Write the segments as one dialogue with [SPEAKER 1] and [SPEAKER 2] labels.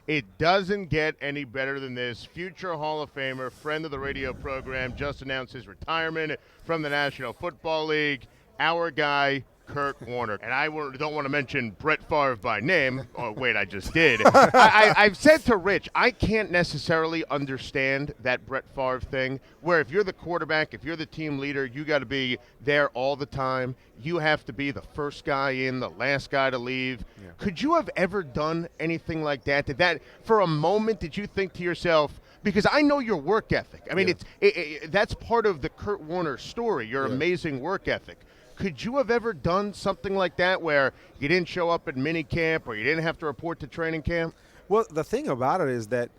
[SPEAKER 1] It doesn't get any better than this. Future Hall of Famer, friend of the radio program, just announced his retirement from the National Football League. Our guy, Kurt Warner. And I don't want to mention Brett Favre by name. Oh, wait, I just did. I've said to Rich, I can't necessarily understand that Brett Favre thing, where if you're the quarterback, if you're the team leader, you got to be there all the time. You have to be the first guy in, the last guy to leave. Yeah. Could you have ever done anything like that? For a moment, did you think to yourself, because I know your work ethic. I mean, that's part of the Kurt Warner story, your amazing work ethic. Could you have ever done something like that where you didn't show up at mini camp or you didn't have to report to training camp?
[SPEAKER 2] Well, the thing about it is that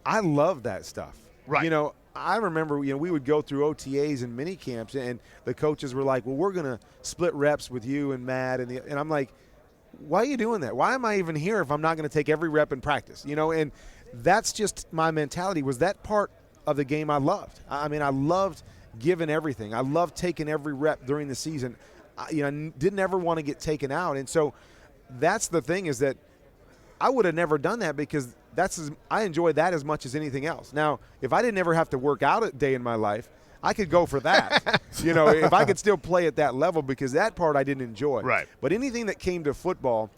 [SPEAKER 2] I love that stuff.
[SPEAKER 1] Right.
[SPEAKER 2] You know, I remember, we would go through OTAs and mini camps, and the coaches were like, well, we're going to split reps with you and Matt. And I'm like, why are you doing that? Why am I even here if I'm not going to take every rep in practice? You know, and that's just my mentality. Was that part of the game I loved. I mean, I loved giving everything. I loved taking every rep during the season. I didn't ever want to get taken out. And so that's the thing, is that I would have never done that, because I enjoy that as much as anything else. Now, if I didn't ever have to work out a day in my life, I could go for that. If I could still play at that level, because that part I didn't enjoy.
[SPEAKER 1] Right.
[SPEAKER 2] But anything that came to football,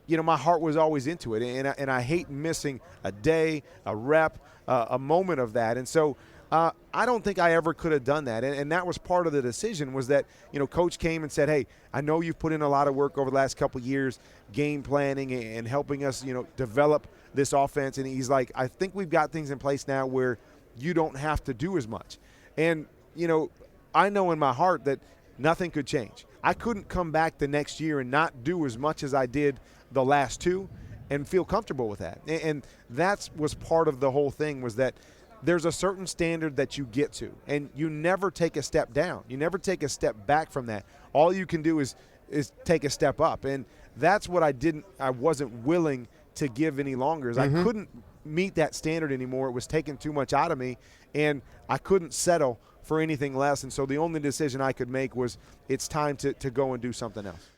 [SPEAKER 2] my heart was always into it. And I hate missing a day, a rep, a moment of that. And so I don't think I ever could have done that. And that was part of the decision, was that, Coach came and said, hey, I know you've put in a lot of work over the last couple of years, game planning and helping us, develop this offense. And he's like, I think we've got things in place now where you don't have to do as much. And, I know in my heart that nothing could change. I couldn't come back the next year and not do as much as I did the last two and feel comfortable with that. And that was part of the whole thing, was that there's a certain standard that you get to, and you never take a step down. You never take a step back from that. All you can do is take a step up. And that's what I wasn't willing to give any longer. I couldn't meet that standard anymore. It was taking too much out of me, and I couldn't settle for anything less. And so the only decision I could make was, it's time to go and do something else.